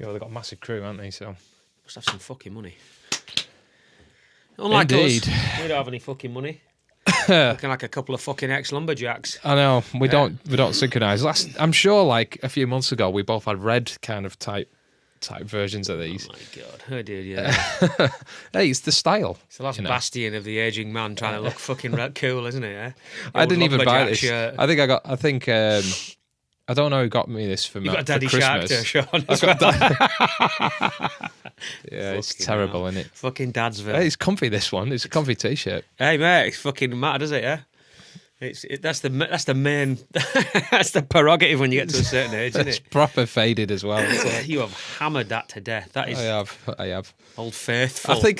Yeah, they've got a massive crew, haven't they? So must have some fucking money. Unlike Indeed. us, we don't have any fucking money. Looking like a couple of fucking ex-lumberjacks. I know we don't synchronise. I'm sure, like a few months ago, we both had red kind of type versions of these. Oh my god, I did, yeah. Hey, it's the style. It's the last bastion of the ageing man trying to look fucking cool, isn't it? Eh? I didn't even buy this. Shirt. I don't know who got me this for You got a Daddy for Shark Christmas. shirt on as well. Yeah, it's terrible, isn't it? Fucking Dadsville. Hey, it's comfy, this one. It's a comfy T-shirt. Hey, mate, it's fucking mad, does it, yeah? That's the main... that's the prerogative when you get to a certain age, isn't It's it? proper faded as well. You have hammered that to death. That is... I have. Old Faithful. I think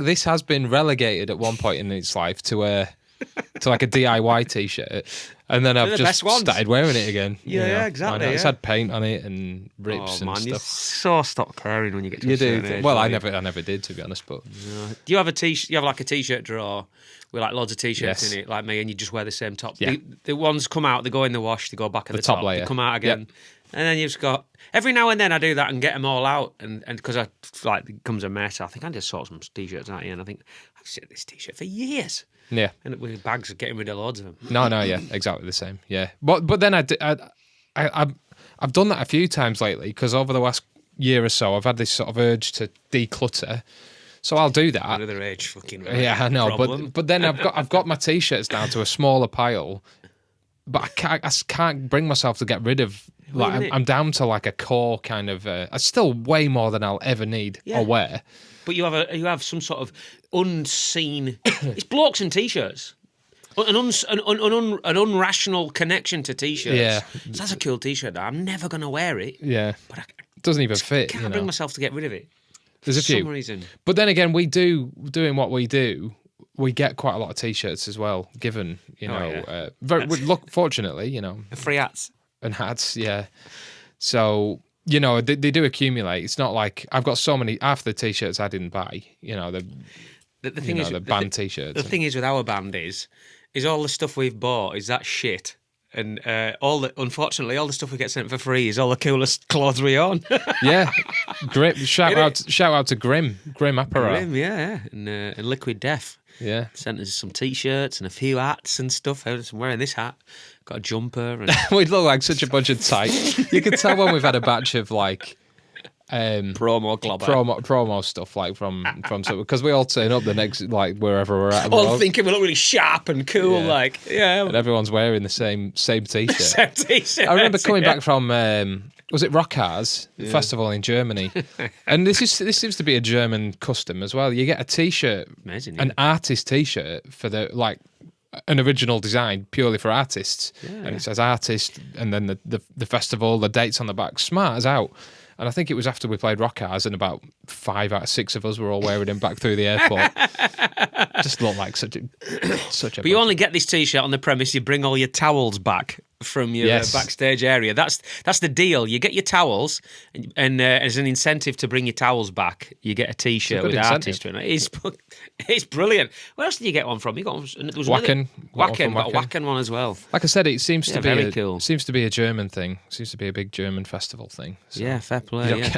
this has been relegated at one point in its life to like a DIY T-shirt, and then I've just started wearing it again. Yeah, exactly. It's had paint on it and rips and stuff. You so stop caring when you get to You a certain do. age. Well, I never did, to be honest. But do you have a t-shirt? You have like a T-shirt drawer with like loads of T-shirts in it, like me, and you just wear the same top. Yeah. The ones come out, they go in the wash, they go back at the top layer. they come out again. Yep. And then you've just got, every now and then I do that and get them all out, and because it becomes a mess, I think I just sort some T-shirts out here, and I think I've seen this T-shirt for years. Yeah, and with bags of getting rid of loads of them. No, yeah, exactly the same. Yeah, but then I've done that a few times lately, because over the last year or so I've had this sort of urge to declutter. So I'll do that. Another age fucking yeah, I know. Problem. But then I've got my T-shirts down to a smaller pile, but I can't bring myself to get rid of. Like I'm down to like a core kind of. It's still way more than I'll ever need or wear. But you have some sort of unseen. It's blokes and T-shirts. An unrational connection to T-shirts. Yeah, so that's a cool T-shirt. I'm never going to wear it. Yeah, but it doesn't even fit. I can't bring myself to get rid of it. There's a few. For some reason. But then again, doing what we do, we get quite a lot of T-shirts as well. Given fortunately, free hats and hats. Yeah, so. They do accumulate. It's not like I've got so many. Half the T-shirts I didn't buy. The thing is, the band T-shirts. The thing is with our band is all the stuff we've bought is that shit, and unfortunately all the stuff we get sent for free is all the coolest clothes we own. Yeah, Grim. Shout out to Grim Apparel. Grim, yeah, and Liquid Death. Yeah, sent us some T-shirts and a few hats and stuff. I'm wearing this hat. Got a jumper. And we look like such a bunch of types. You can tell when we've had a batch of like promo stuff like from because we all turn up the next wherever we're at. All thinking we look really sharp and cool, and everyone's wearing the same T-shirt. Same T-shirt. I remember coming back from was it Rockars festival in Germany, and this seems to be a German custom as well. You get a T-shirt, amazing, an artist T-shirt for the an original design purely for artists, and it says artist, and then the festival, the dates on the back. Smart as out. And I think it was after we played Rockars, and about 5 out of 6 of us were all wearing him back through the airport. Just looked like such a. But you only get this T-shirt on the premise you bring all your towels back from your backstage area. That's the deal. You get your towels, and as an incentive to bring your towels back, you get a T-shirt with artist in it. It's brilliant. Where else did you get one from? You got one. There was Wacken. Wacken, got a Wacken one as well. Like I said, it seems to be very cool. Seems to be a German thing. Seems to be a big German festival thing. So yeah, fair play.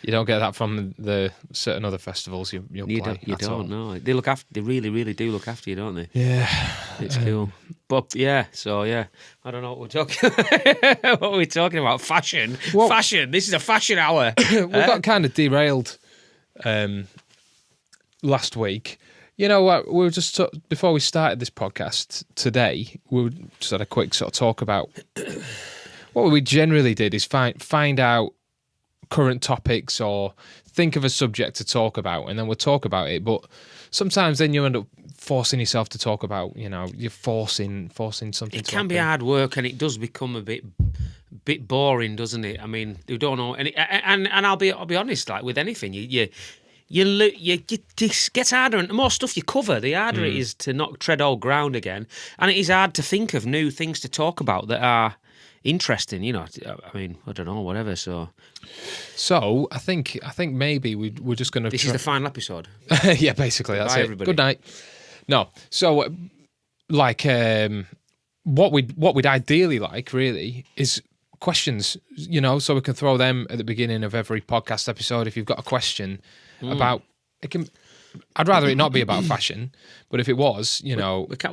You don't get that from the certain other festivals you'll play. You don't know. They look after. They really, really do look after you, don't they? Yeah, it's cool. But I don't know what we're talking. What are we talking about? Fashion. Fashion. This is a fashion hour. We got kind of derailed last week. You know what? We were just before we started this podcast today. We just had a quick sort of talk about what we generally did is find out current topics or think of a subject to talk about, and then we'll talk about it. But sometimes then you end up forcing yourself to talk about, you're forcing something. It can be hard work, and it does become a bit boring, doesn't it? I mean, you don't know, and I'll be honest, like with anything, you it gets harder, and the more stuff you cover, the harder it is to not tread old ground again, and it is hard to think of new things to talk about that are interesting, I mean, I don't know, whatever. So I think maybe we're just going to. This is the final episode. Yeah, basically that's it. Everybody. Good night. No, so what we'd ideally like really is questions, so we can throw them at the beginning of every podcast episode. If you've got a question about it, I'd rather it not be about fashion, but if it was, we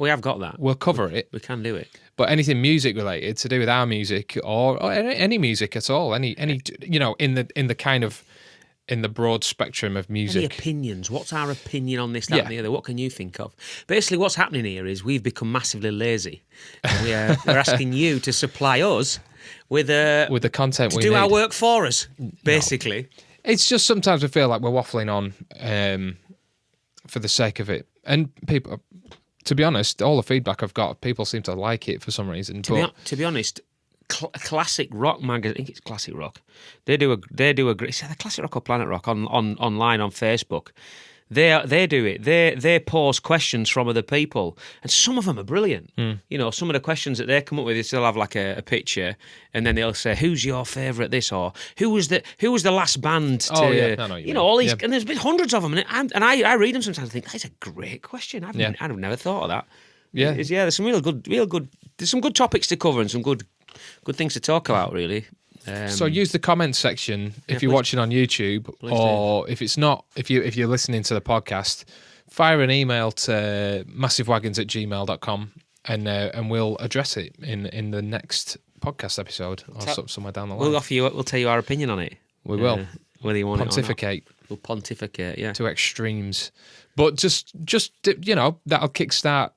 have got that. We'll cover it. We can do it. But anything music related to do with our music or any music at all, any in the kind of in the broad spectrum of music. Any opinions? What's our opinion on this, that, and the other? What can you think of? Basically, what's happening here is we've become massively lazy. And we're asking you to supply us with the content to we do need. our work for us. Basically, no. It's just sometimes we feel like we're waffling on for the sake of it, and people. To be honest, all the feedback I've got, people seem to like it for some reason. To be honest, Classic Rock magazine, I think it's Classic Rock. They do a great. Is it Classic Rock or Planet Rock online on Facebook? They do it. They pose questions from other people, and some of them are brilliant. Some of the questions that they come up with, they still have like a picture, and then they'll say, "Who's your favourite?" This or who was the last band to? Oh yeah, I know all these, and there's been hundreds of them, and I read them sometimes. I think that's a great question. I've never thought of that. Yeah, there's some real good. There's some good topics to cover and some good things to talk about. Really. So use the comments section if you're watching on YouTube, or if it's not, if you're listening to the podcast, fire an email to massivewagons@gmail.com and we'll address it in the next podcast episode or somewhere down the line. We'll tell you our opinion on it. We will. Whether you want pontificate. It or not. We'll pontificate, yeah. To extremes. But just that'll kickstart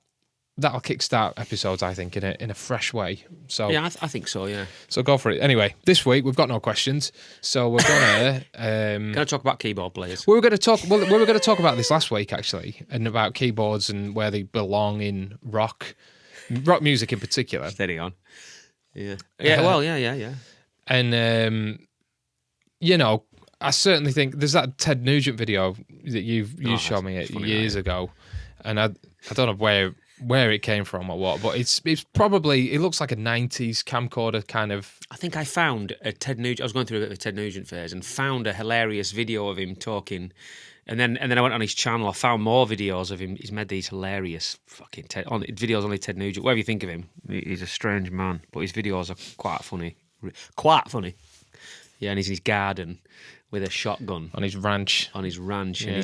episodes, I think, in a fresh way. So yeah, I think so. Yeah. So go for it. Anyway, this week we've got no questions, so we're gonna talk about keyboard players. We were going to talk about this last week actually, and about keyboards and where they belong in rock music in particular. Steady on. Yeah. Yeah. Well. Yeah. And I certainly think there's that Ted Nugent video that you showed me years ago, and I don't know where it came from or what, but it's probably, it looks like a 90s camcorder kind of. I think I found a Ted Nugent. I was going through a bit of a Ted Nugent phase and found a hilarious video of him talking, and then I went on his channel. I found more videos of him. He's made these hilarious fucking videos on Ted Nugent. Whatever you think of him, he's a strange man, but his videos are quite funny. Yeah, and he's in his garden with a shotgun on his ranch, and he's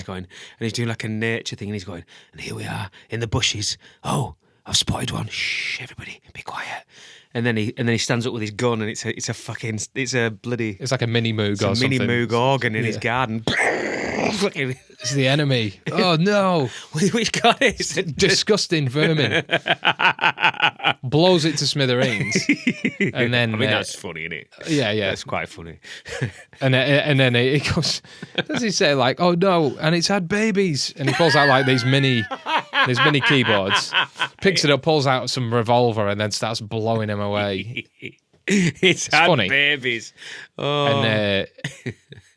going, and he's doing like a nature thing, and he's going, and here we are in the bushes. Oh, I've spotted one. Shh, everybody, be quiet. And then he stands up with his gun, and it's a bloody. It's like a mini Moog or something. Mini Moog organ in his garden. It's the enemy. Oh no! Which guy is it? Disgusting vermin. Blows it to smithereens, and then that's funny, isn't it? Yeah, that's quite funny. and then he goes, does he say like, "Oh no," and it's had babies, and he pulls out like these mini keyboards, picks it up, pulls out some revolver, and then starts blowing them away. It's had funny. Babies. Oh.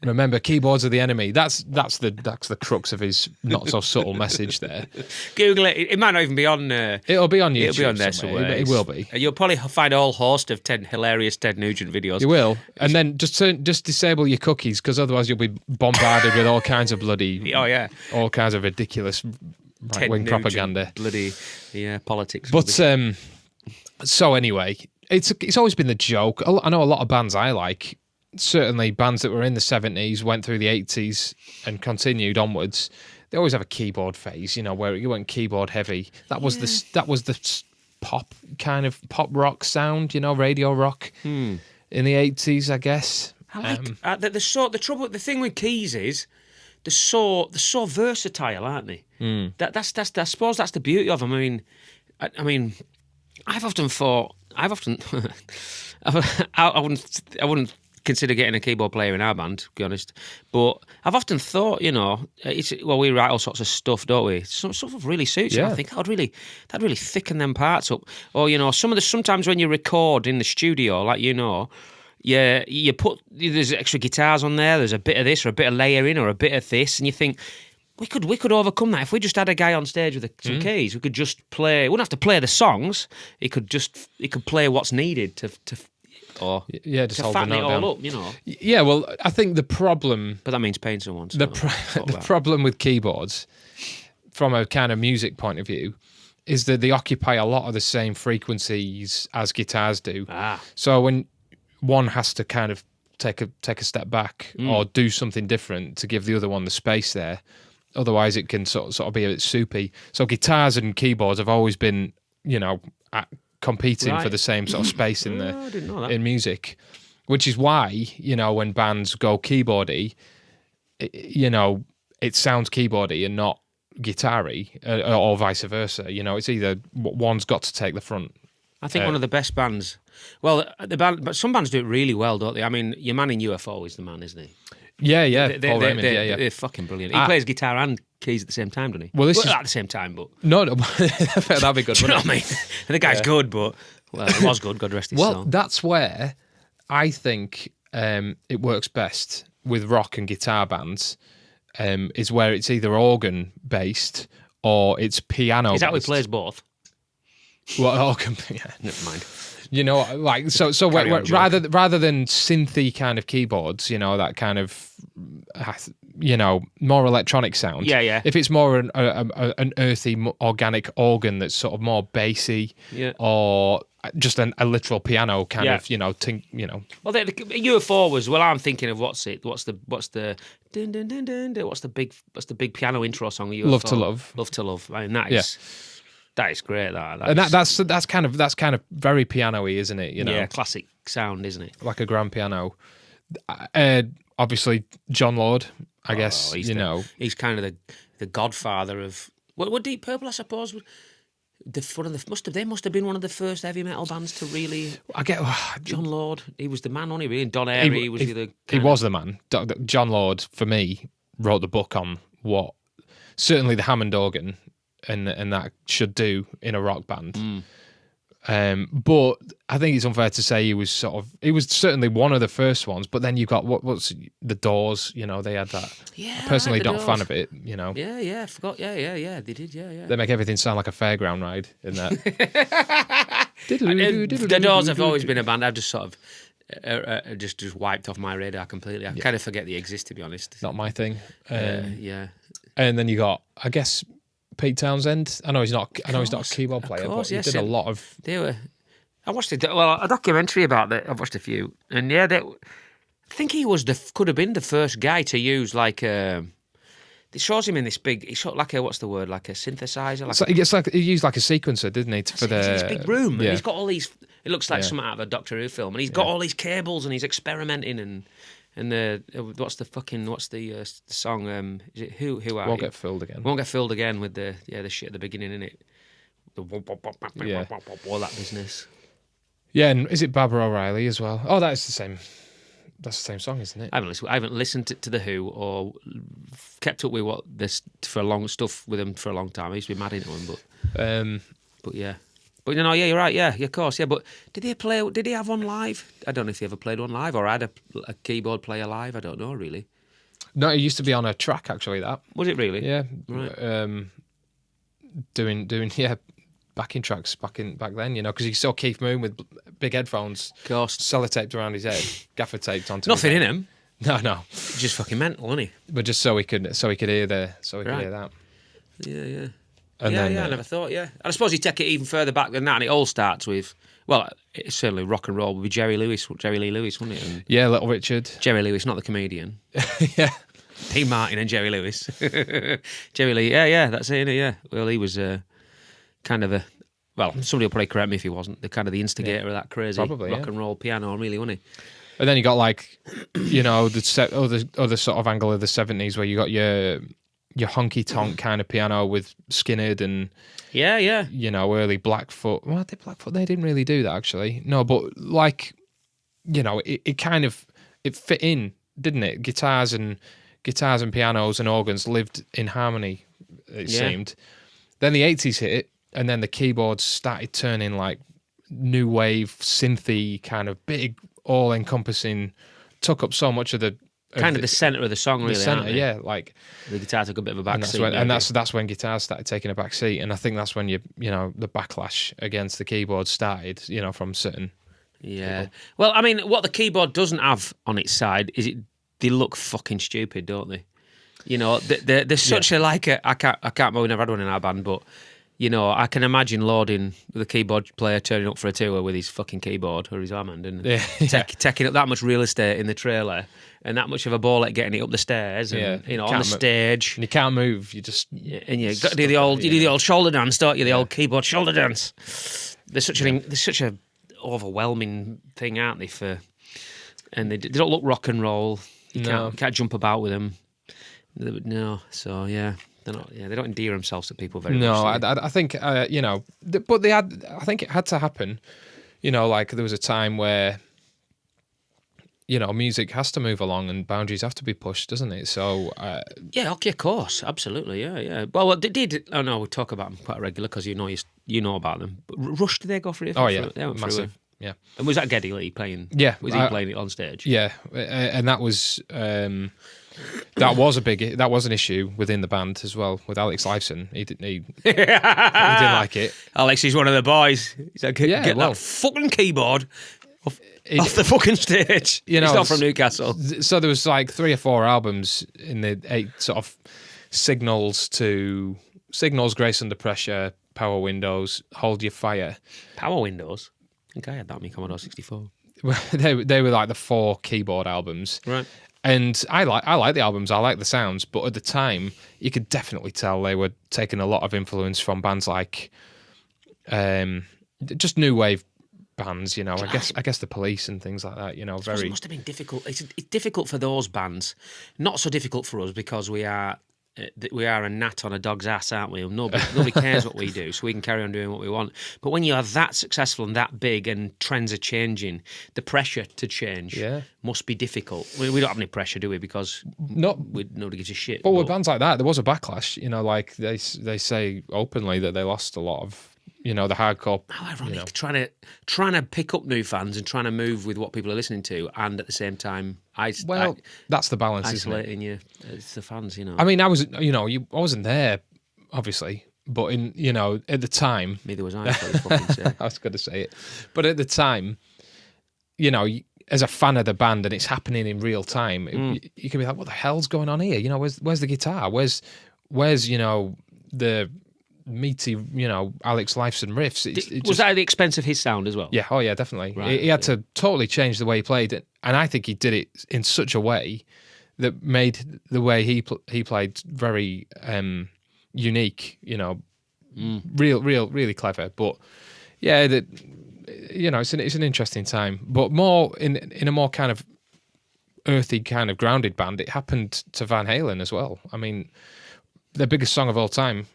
And remember, keyboards are the enemy. That's the crux of his not so subtle message there. Google it. It might not even be on. It'll be on YouTube. It'll be on there somewhere. It will be. You'll probably find a whole host of hilarious Ted Nugent videos. You will, and then just disable your cookies, because otherwise you'll be bombarded with all kinds of bloody. Oh yeah. All kinds of ridiculous right-wing propaganda. Bloody politics. But so anyway. It's always been the joke. I know a lot of bands I like, certainly bands that were in the 70s, went through the 80s and continued onwards. They always have a keyboard phase, where you went keyboard heavy. That was the pop kind of pop rock sound, radio rock in the 80s, I guess. I like the thing with keys is they're so versatile, aren't they? That's I suppose that's the beauty of them. I mean, I've often thought. I wouldn't consider getting a keyboard player in our band, to be honest. But I've often thought, we write all sorts of stuff, don't we? Some stuff really suits you. I think that'd really thicken them parts up. Or sometimes when you record in the studio, like you put there's extra guitars on there. There's a bit of this or a bit of layering or a bit of this, and you think. We could overcome that if we just had a guy on stage with some keys. We could just play. We wouldn't have to play the songs. He could play what's needed to hold fatten it all up. Yeah, well, I think the problem. But that means paying someone. So the problem with keyboards, from a kind of music point of view, is that they occupy a lot of the same frequencies as guitars do. Ah. So one has to kind of take a step back or do something different to give the other one the space there. Otherwise, it can sort of be a bit soupy. So guitars and keyboards have always been, competing for the same sort of space in I didn't know that. in music, which is why when bands go keyboardy, it sounds keyboardy and not guitar-y, or vice versa. It's either one's got to take the front. I think one of the best bands. Well, but some bands do it really well, don't they? I mean, your man in UFO is the man, isn't he? Yeah. Paul Raymond, they're fucking brilliant. He plays guitar and keys at the same time, doesn't he? Well, at the same time, but no, that'd be good. Do you know what I mean? The guy's good, but it was good. God rest his soul. Well, that's where I think it works best with rock and guitar bands. Is where it's either organ based or it's piano. Is that who plays both? Well, organ. Yeah. Never mind. Rather than synthy kind of keyboards, that kind of more electronic sound. Yeah. If it's more an earthy, organic organ that's sort of more bassy, or just a literal piano kind of, Well, the UFO was. Well, I'm thinking of what's the dun, dun, dun, dun, dun, what's the big piano intro song of UFO? Love to Love. I mean, that is. That is great. That's kind of very piano-y, isn't it? Yeah, classic sound, isn't it? Like a grand piano. Obviously, John Lord. I guess he's kind of the godfather of what Deep Purple, I suppose. They must have been one of the first heavy metal bands to really. John Lord. He was the man, wasn't he? Really? Don Airey was the. He was the man. John Lord, for me, wrote the book on what certainly the Hammond organ. And that should do in a rock band. But I think it's unfair to say he was certainly one of the first ones. But then you've got what's the Doors? They had that. Yeah, personally, not a Doors. fan of it. Yeah, I forgot. Yeah, they did. Yeah. They make everything sound like a fairground ride in that. The Doors have always been a band I've just sort of just wiped off my radar completely. I kind of forget they exist, to be honest. Not my thing. Yeah. And then you got, I guess, Pete Townsend. I know he's not a keyboard player, but he did a lot of. I watched a documentary about that. I've watched a few, and I think he could have been the first guy to use like it shows him in this big. He shot like what's the word? Like a synthesizer. He used like a sequencer, didn't he? For this big room, and he's got all these. It looks like something out of a Doctor Who film, and he's got all these cables, and he's experimenting and. And what's the song? Is it Who Are Won't You? Get Filled Again. Won't Get Filled Again with the shit at the beginning, innit? All that business. Yeah, and is it Barbara O'Reilly as well? Oh, that's the same. That's the same song, isn't it? I haven't listened to the Who or kept up with stuff with them for a long time. I used to be mad into them, but yeah. But you're right. Yeah, of course. Yeah, but did he have one live? I don't know if he ever played one live or had a keyboard player live. I don't know really. No, it used to be on a track actually. That was it really? Yeah. Right. Doing backing tracks back then. Because you saw Keith Moon with big headphones, of course, sellotaped around his head, gaffer taped onto. Nothing in him. No. Just fucking mental, wasn't he? But just so he could hear hear that. Yeah. And I never thought, And I suppose you take it even further back than that, and it all starts with, it's certainly rock and roll would be Jerry Lee Lewis, wouldn't it? And Little Richard. Jerry Lewis, not the comedian. Yeah. Dean Martin and Jerry Lewis. Jerry Lee, that's it, yeah. Well, he was kind of somebody will probably correct me if he wasn't, the kind of the instigator of that crazy rock and roll piano, really, wasn't he? And then you got the other sort of angle of the 70s where you got your honky tonk kind of piano with Skinhead and early Blackfoot. Well, they didn't really do that actually. No, but it kind of fit in, didn't it? Guitars and pianos and organs lived in harmony. It seemed. Then the 80s hit, and then the keyboards started turning like new wave synthy kind of big, all encompassing. Took up so much of the. Kind of the centre of the song, really. The centre, yeah. Like the guitar took a bit of a back seat. And that's when guitars started taking a back seat. And I think that's when the backlash against the keyboard started, from certain people. Well, I mean, what the keyboard doesn't have on its side is they look fucking stupid, don't they? They're such a I can't remember, we never had one in our band, but You know, I can imagine loading the keyboard player turning up for a tour with his fucking keyboard or his Hammond and taking up that much real estate in the trailer and that much of a ball at getting it up the stairs and on the stage. And you can't move. You just and you got to do the old shoulder dance, don't you? The old keyboard shoulder dance. There's such a overwhelming thing, aren't they? And they don't look rock and roll. You can't jump about with them. No, so yeah. They don't endear themselves to people very much. No, I think, but I think it had to happen. You know, like there was a time where, music has to move along and boundaries have to be pushed, doesn't it? So... yeah, okay, of course. Absolutely, yeah. Well, they did... Oh, no, we talk about them quite regular because you know about them. But Rush, did they go for it? Oh, yeah, massive, yeah. And was that Geddy Lee playing? Yeah. Was he playing it on stage? Yeah, and that was... that was an issue within the band as well with Alex Lifeson. He didn't like it. Alex, he's one of the boys. He's like, get that fucking keyboard off the fucking stage. He's not from Newcastle. So there was like 3 or 4 albums in the 8 sort of Signals, Grace Under Pressure, Power Windows, Hold Your Fire. Power Windows? I think I had that on my Commodore 64. They were like the 4 keyboard albums. Right. And I like the albums, I like the sounds, but at the time, you could definitely tell they were taking a lot of influence from bands like just new wave bands, I guess the Police and things like that, It must have been difficult. It's difficult for those bands, not so difficult for us because we are a gnat on a dog's ass, aren't we? Nobody cares what we do, so we can carry on doing what we want. But when you are that successful and that big and trends are changing, the pressure to change must be difficult. We don't have any pressure, do we? Because nobody gives a shit. But with bands like that, there was a backlash. Like they say openly that they lost a lot of the hardcore. How ironic! Trying to pick up new fans and trying to move with what people are listening to, and at the same time, that's the balance, isolating you. It's the fans, I mean, I wasn't there, obviously, but at the time, neither was I. I was going to say it, but at the time, as a fan of the band and it's happening in real time, you can be like, what the hell's going on here? Where's the guitar? Where's the meaty, Alex Lifeson riffs. Was that at the expense of his sound as well? Yeah, oh yeah, definitely. Right, he had to totally change the way he played it, and I think he did it in such a way that made the way he played very unique. Really clever. But yeah, it's an interesting time. But more in a more kind of earthy, kind of grounded band, it happened to Van Halen as well. I mean, their biggest song of all time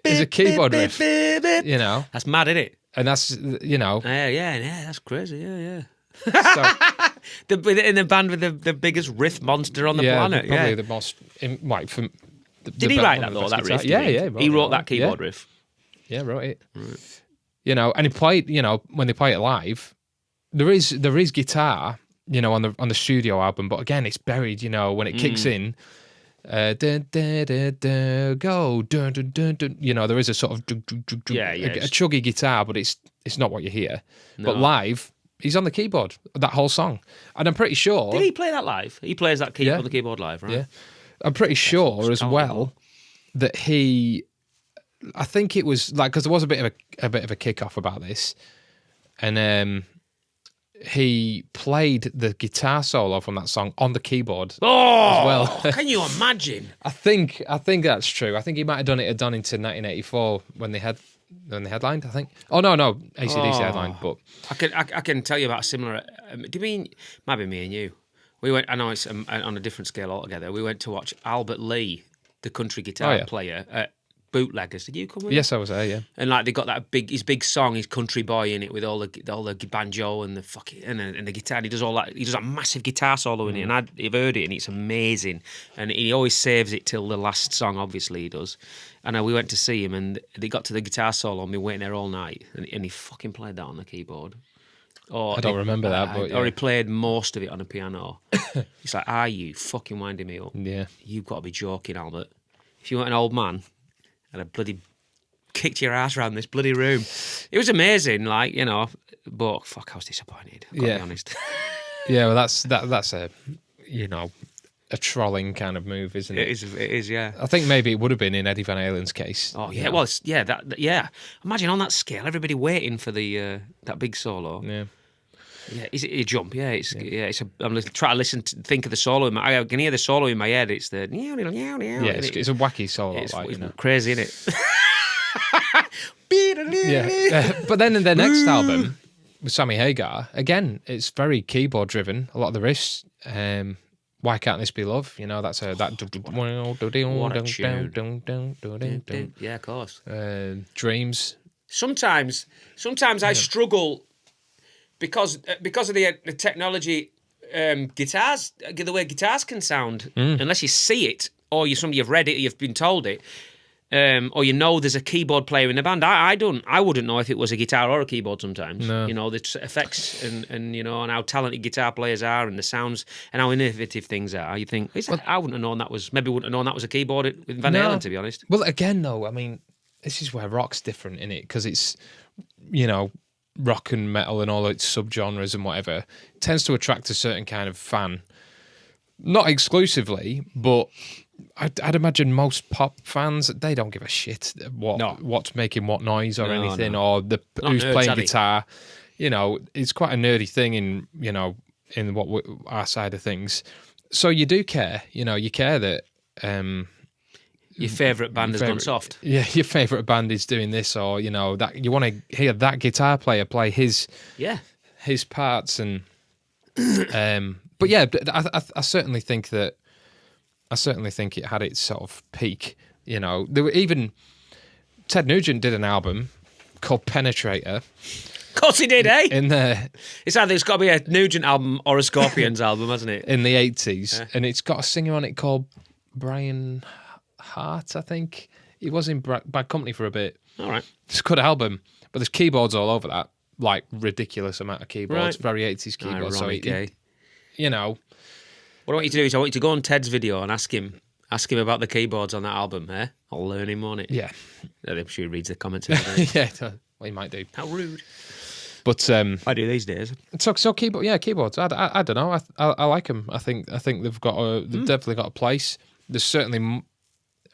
is a keyboard riff, That's mad, isn't it? And that's, Yeah, that's crazy, yeah. So, in the band with the biggest riff monster on the planet. Probably the most, Did he write that, though, that riff? Yeah. He wrote that keyboard riff? Yeah, wrote it. Right. And he played, when they play it live, there is guitar, on the studio album, but again, it's buried, when it kicks in, dun, dun, dun, dun, go dun, dun, dun, dun. There is a sort of a chuggy guitar, but it's not what you hear. No. But live, he's on the keyboard that whole song, and I'm pretty sure. Did he play that live? He plays that on the keyboard live, right? Yeah, I'm pretty sure as well that I think it was like because there was a bit of a kick-off about this, and he played the guitar solo from that song on the keyboard as well. Can you imagine? I think that's true. I think he might have done it at Donington 1984 when they headlined, I think. Oh no, AC/DC headlined, but I can tell you about a similar. Do you mean might be me and you? We went. I know it's on a different scale altogether. We went to watch Albert Lee, the country guitar player, at Bootleggers. Did you come with? Yes, I was there. Yeah. And like they got his big song, his Country Boy in it with all the banjo and the fucking and the guitar. He does all that. He does that massive guitar solo in it, and I've heard it, and it's amazing. And he always saves it till the last song. Obviously, he does. And we went to see him, and they got to the guitar solo, and we waiting there all night, and he fucking played that on the keyboard. I don't remember that, but or he played most of it on a piano. He's like, "Are you fucking winding me up? Yeah, you've got to be joking, Albert. If you weren't an old man, I'd have bloody kicked your ass around this bloody room." It was amazing, but fuck, I was disappointed. I've got to be honest. Yeah, well, that's a a trolling kind of move, isn't it? It is, yeah. I think maybe it would have been in Eddie Van Halen's case. Oh yeah, well, Imagine on that scale, everybody waiting for the that big solo. Yeah. Yeah, is it a jump? Yeah, I'm trying to think of the solo. I can hear the solo in my head. It's the yeah, it's a wacky solo. It's crazy, isn't it? Yeah, but then in their next album with Sammy Hagar, again, it's very keyboard driven. A lot of the riffs. Why Can't This Be Love? You know, that's that. What a tune. Yeah, of course. Dreams. Sometimes I struggle because of the technology. Guitars, the way guitars can sound, unless you see it or you've read it, or you've been told it. Or there's a keyboard player in the band. I wouldn't know if it was a guitar or a keyboard sometimes. No. You know, the effects and how talented guitar players are and the sounds and how innovative things are. You think, I wouldn't have known that was a keyboard with Van Halen, to be honest. Well, again, though, I mean, this is where rock's different, innit? Because it's, rock and metal and all its subgenres and whatever tends to attract a certain kind of fan. Not exclusively, but I'd imagine most pop fans, they don't give a shit what's making what noise or anything, or who's playing guitar. It's quite a nerdy thing in our side of things. So you do care, you care that your favourite band has gone soft. Yeah, your favourite band is doing this, or that you want to hear that guitar player play his parts, and but yeah, I certainly think that. I certainly think it had its sort of peak. There were even Ted Nugent did an album called Penetrator. Of course he did, eh? It's got to be a Nugent album or a Scorpions album, hasn't it? In the 80s, and it's got a singer on it called Brian Hart, I think. He was in Bad Company for a bit. All right, it's a good album, but there's keyboards all over that, like ridiculous amount of keyboards, right. Very 80s keyboards. Ironic, eh? What I want you to do is I want you to go on Ted's video and ask him about the keyboards on that album, eh? I'll learn him on it. Yeah. I'm sure he reads the comments. Yeah, well, he might do. How rude. But I do these days. So keyboards. I don't know. I like them. I think they've definitely got a place. There's certainly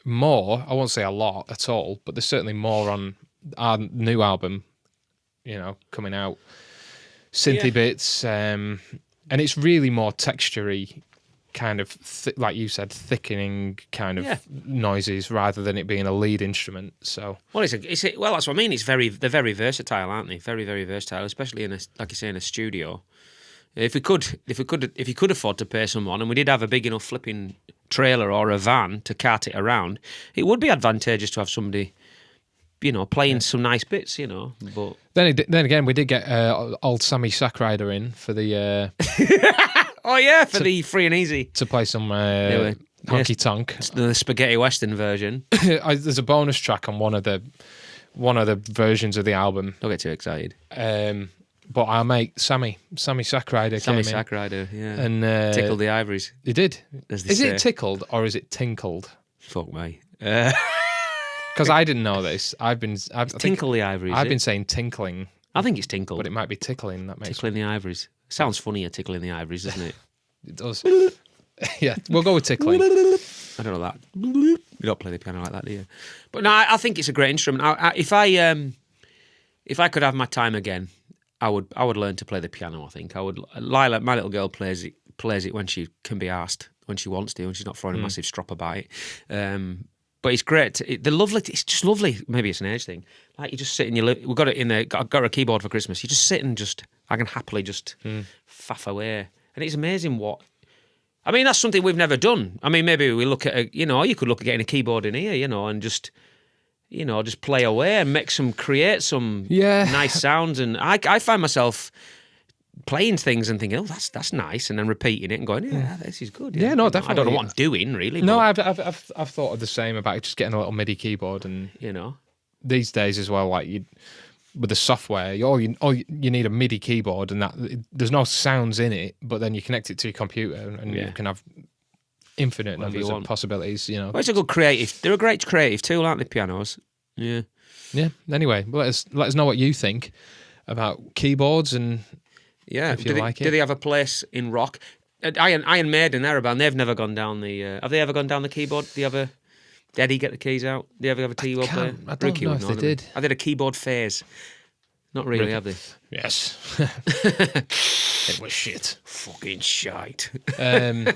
more. I won't say a lot at all, but there's certainly more on our new album. Coming out, synthy bits, and it's really more textury. Kind of, like you said, thickening kind of noises rather than it being a lead instrument. So, well, that's what I mean. They're very versatile, aren't they? Very, very versatile, especially in a studio. If you could afford to pay someone, and we did have a big enough flipping trailer or a van to cart it around, it would be advantageous to have somebody, playing some nice bits, But then again, we did get old Sammy Sackrider in for the. Oh yeah, for the free and easy to play some honky tonk, the spaghetti western version. There's a bonus track on one of the versions of the album. Don't get too excited. But our mate Sammy Sackrider yeah, and tickled the ivories. He did. Is it tickled or is it tinkled? Fuck me. Because I didn't know this. Tinkle the ivories. I've been saying tinkling. I think it's tinkled, but it might be tickling. Tickling the ivories. Sounds funnier, tickling the ivories, doesn't it? It does. Yeah, we'll go with tickling. I don't know that. You don't play the piano like that, do you? But no, I think it's a great instrument. If I could have my time again, I would learn to play the piano. I think I would. Lila, my little girl, plays it when she can be asked, when she wants to, when she's not throwing a massive strop about it. But it's great. It's just lovely. Maybe it's an age thing. Like you just sit in your. We've got it in there. Got a keyboard for Christmas. You just sit and I can happily just faff away. And it's amazing what. I mean, that's something we've never done. I mean, maybe we look at you could look at getting a keyboard in here, and just play away and create some nice sounds. And I find myself playing things and thinking, oh, that's nice, and then repeating it and going, yeah, this is good. Yeah, no, definitely. I don't know what I'm doing really. No, I've thought of the same about just getting a little MIDI keyboard, and these days as well, like with the software, all you need a MIDI keyboard, and that there's no sounds in it, but then you connect it to your computer, and you can have infinite numbers of possibilities. Well, it's a good creative. They're a great creative tool, aren't they? Pianos. Yeah. Yeah. Anyway, let us know what you think about keyboards and. Yeah, if you like it. Do they have a place in rock? Iron Maiden, they're a band. They've never gone down the. Have they ever gone down the keyboard? Do you ever? Did Eddie get the keys out? Do you ever have a keyboard player? I don't know if they did. I did a keyboard phase. Not really, have they? Yes. It was shit. Fucking shite. No,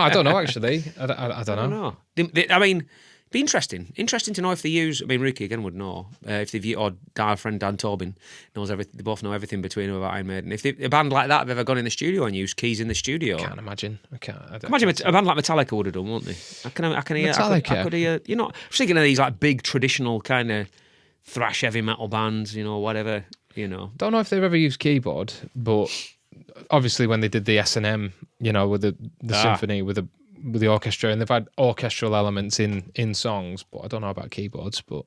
I don't know, actually. I don't know. I mean, it'd be interesting. Interesting to know if they use... I mean, Ricky again would know. If they've... Or our friend Dan Tobin knows everything. They both know everything between them about Iron Maiden. If a band like that have ever gone in the studio and used keys in the studio... I can't imagine. Imagine a band like Metallica would have done, wouldn't they? I can hear... Metallica? I could hear... You're not... I'm thinking of these like big traditional kind of thrash heavy metal bands, whatever, Don't know if they've ever used keyboard, but obviously when they did the S&M, with the symphony, with the orchestra, and they've had orchestral elements in songs, but I don't know about keyboards, but...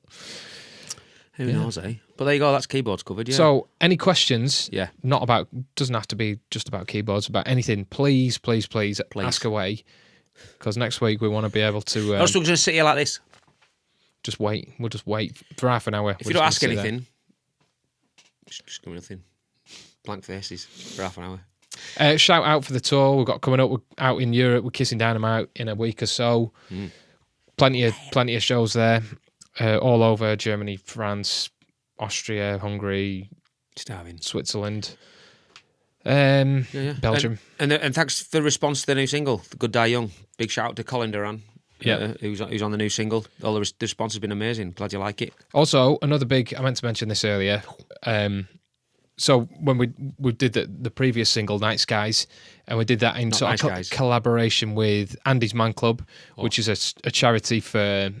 Who knows, eh? But there you go, that's keyboards covered, yeah. So, any questions? Yeah. Doesn't have to be just about keyboards, about anything, please ask away, because next week we want to be able to... I was going to sit here like this. Just wait. We'll just wait for half an hour. If you don't ask anything, just give me nothing. Blank faces for half an hour. Shout out for the tour we've got coming up. We're out in Europe. We're Kissing Dynamite in a week or so. Plenty of shows there, all over Germany, France, Austria, Hungary, Switzerland, Belgium. And thanks for the response to the new single, "The Good Die Young." Big shout out to Colin Duran. Who's on the new single. All the response has been amazing. Glad you like it. Also, another big... I meant to mention this earlier. So when we did the previous single, Night Skies, and we did that in sort of collaboration with Andy's Man Club, which is a charity for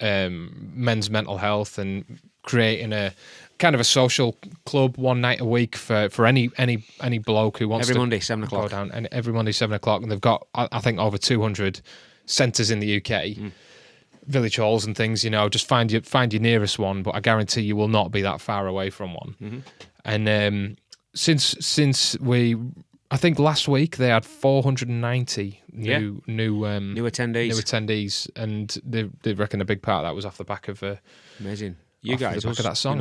men's mental health, and creating a kind of a social club one night a week for any bloke who wants every to Monday 7 o'clock. Go down, and every Monday 7 o'clock, and they've got I think over 200 centres in the UK, village halls and things. Just find your nearest one, but I guarantee you will not be that far away from one. And since I think last week they had 490 new attendees, and they reckon a big part of that was off the back of amazing. Off the back of that song,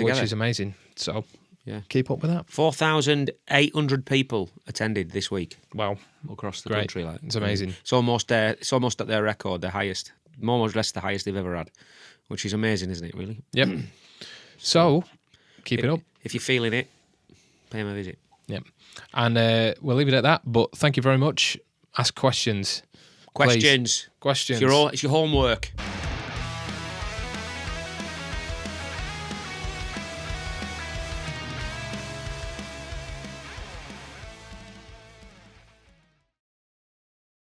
which is amazing. So yeah, keep up with that. 4,800 people attended this week. Wow, across the country, it's amazing. It's almost at their record, the highest, more or less the highest they've ever had, which is amazing, isn't it? Really. Yep. So keep it up. If you're feeling it, pay them a visit. Yep. And we'll leave it at that. But thank you very much. Ask questions. Questions. Please. Questions. It's your homework.